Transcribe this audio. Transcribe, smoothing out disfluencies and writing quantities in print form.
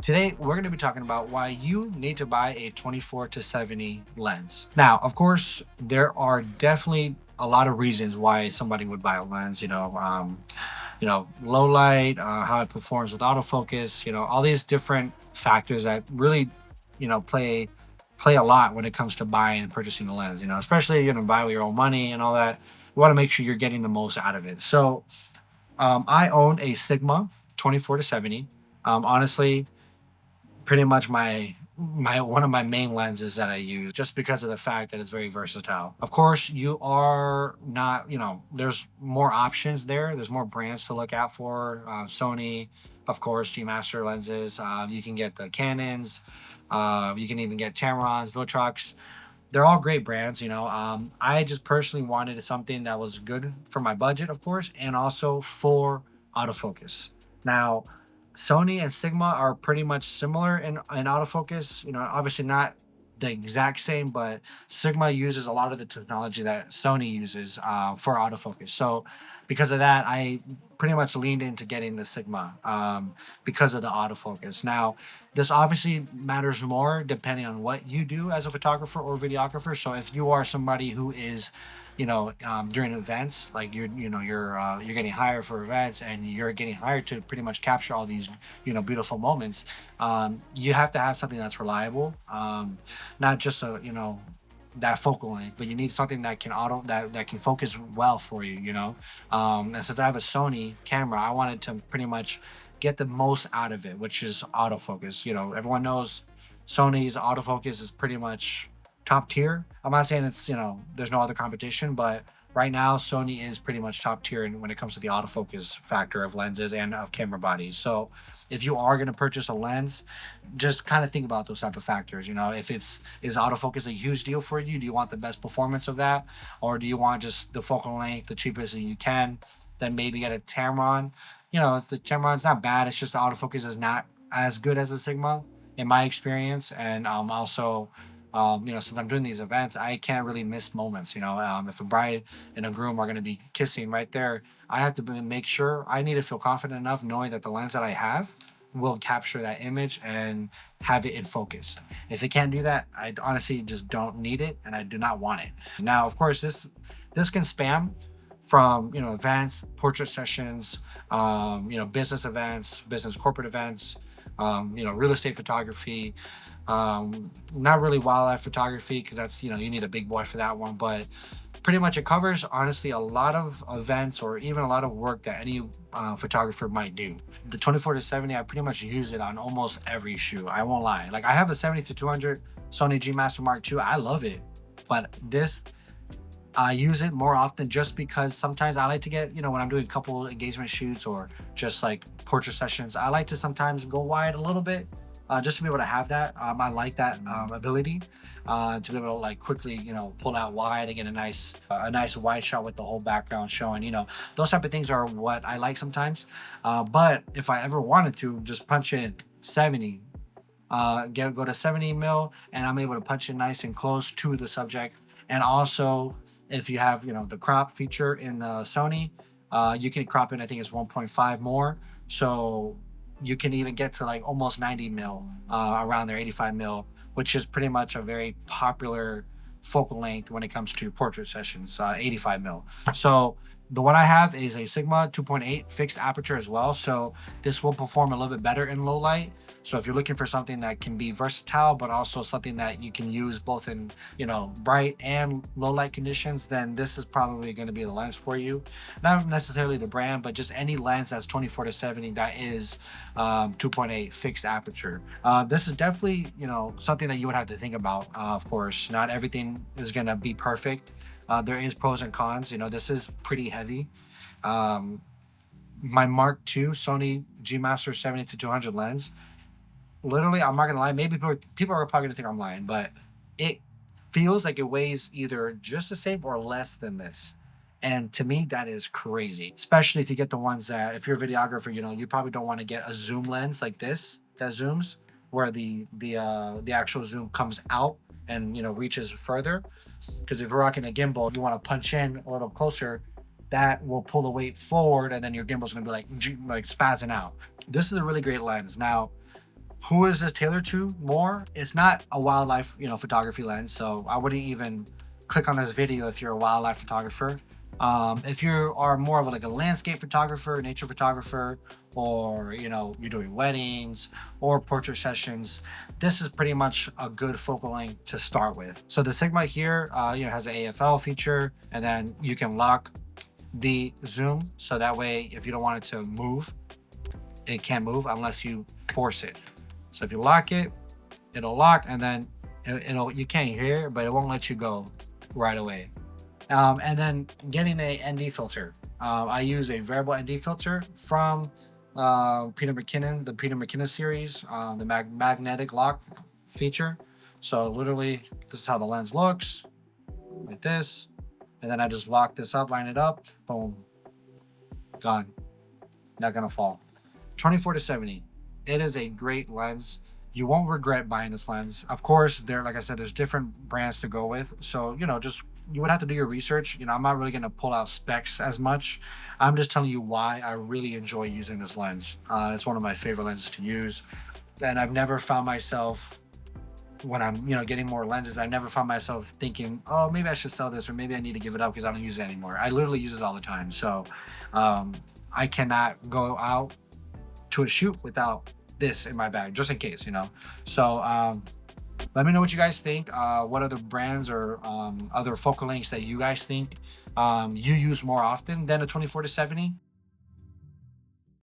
Today, we're going to be talking about why you need to buy a 24 to 70 lens. Now, of course, there are definitely a lot of reasons why somebody would buy a lens. Low light, how it performs with autofocus. All these different factors that really, play a lot when it comes to buying and purchasing a lens. Especially buy with your own money and all that. You want to make sure you're getting the most out of it. So, I own a Sigma 24 to 70. Honestly, pretty much my one of my main lenses that I use just because of the fact that it's very versatile. Of course, you are not, there's more options there. There's more brands to look out for. Sony, of course, G Master lenses. You can get the Canons. You can even get Tamarons, Viltrox. They're all great brands. I just personally wanted something that was good for my budget, of course, and also for autofocus. Now, Sony and Sigma are pretty much similar in autofocus. Obviously not the exact same, but Sigma uses a lot of the technology that Sony uses for autofocus. So because of that, I pretty much leaned into getting the Sigma because of the autofocus. Now, this obviously matters more depending on what you do as a photographer or videographer. So if you are somebody who is during events, like you're getting hired for events and you're getting hired to pretty much capture all these beautiful moments. You have to have something that's reliable, not just that focal length, but you need something that can that can focus well for you. And since I have a Sony camera, I wanted to pretty much get the most out of it, which is autofocus. Everyone knows Sony's autofocus is pretty much top tier. I'm not saying it's there's no other competition, but right now Sony is pretty much top tier when it comes to the autofocus factor of lenses and of camera bodies. So if you are going to purchase a lens, just kind of think about those type of factors. If it's is autofocus a huge deal for you? Do you want the best performance of that, or do you want just the focal length, the cheapest that you can? Then maybe get a Tamron. The Tamron's not bad. It's just the autofocus is not as good as a Sigma in my experience, and also since I'm doing these events, I can't really miss moments. If a bride and a groom are going to be kissing right there, I have to make sure I need to feel confident enough knowing that the lens that I have will capture that image and have it in focus. If it can't do that, I honestly just don't need it and I do not want it. Now, of course, this can spam from events, portrait sessions, business events, business corporate events, real estate photography, not really wildlife photography because that's you need a big boy for that one, but pretty much it covers honestly a lot of events or even a lot of work that any photographer might do. The 24 to 70, I pretty much use it on almost every shoot. I won't lie. Like I have a 70 to 200 Sony G Master Mark II. I love it, but this I use it more often just because sometimes I like to get, when I'm doing a couple engagement shoots or just like portrait sessions, I like to sometimes go wide a little bit just to be able to have that. I like that ability to be able to like quickly, pull out wide and get a nice wide shot with the whole background showing. Those type of things are what I like sometimes. But if I ever wanted to, just punch in 70, go to 70 mil, and I'm able to punch in nice and close to the subject. And also, if you have the crop feature in the Sony, you can crop in. I think it's 1.5 more, so you can even get to like almost 90 mil, around there, 85 mil, which is pretty much a very popular focal length when it comes to portrait sessions. 85 mil. So the one I have is a Sigma 2.8 fixed aperture as well, so this will perform a little bit better in low light. So if you're looking for something that can be versatile, but also something that you can use both in bright and low light conditions, then this is probably going to be the lens for you. Not necessarily the brand, but just any lens that's 24 to 70 that is 2.8 fixed aperture. This is definitely something that you would have to think about. Of course, not everything is going to be perfect. There is pros and cons. This is pretty heavy. My Mark II Sony G Master 70 to 200 lens, literally, I'm not gonna lie. Maybe people are probably gonna think I'm lying, but it feels like it weighs either just the same or less than this. And to me, that is crazy. Especially if you get the ones that, if you're a videographer, you probably don't want to get a zoom lens like this that zooms, where the actual zoom comes out and reaches further. Because if you're rocking a gimbal, you want to punch in a little closer. That will pull the weight forward, and then your gimbal's gonna be like spazzing out. This is a really great lens. Now, Who is this tailored to more? It's not a wildlife, photography lens. So I wouldn't even click on this video if you're a wildlife photographer. If you are more of like a landscape photographer, nature photographer, or you're doing weddings or portrait sessions, this is pretty much a good focal length to start with. So the Sigma here, has an AFL feature, and then you can lock the zoom, so that way if you don't want it to move, it can't move unless you force it. So if you lock it, it'll lock, and then it'll you can't hear it, but it won't let you go right away. And then getting a ND filter. I use a variable ND filter from Peter McKinnon, the Peter McKinnon series, the magnetic lock feature. So literally, this is how the lens looks, like this, and then I just lock this up, line it up, boom, gone, not gonna fall. 24 to 70. It is a great lens. You won't regret buying this lens. Of course, like I said, there's different brands to go with. So, just you would have to do your research. I'm not really gonna pull out specs as much. I'm just telling you why I really enjoy using this lens. It's one of my favorite lenses to use. And I've never found myself when I'm, getting more lenses, I never found myself thinking, oh, maybe I should sell this, or maybe I need to give it up because I don't use it anymore. I literally use it all the time. So I cannot go out to a shoot without this in my bag, just in case. So let me know what you guys think. What other brands or other focal lengths that you guys think you use more often than a 24 to 70?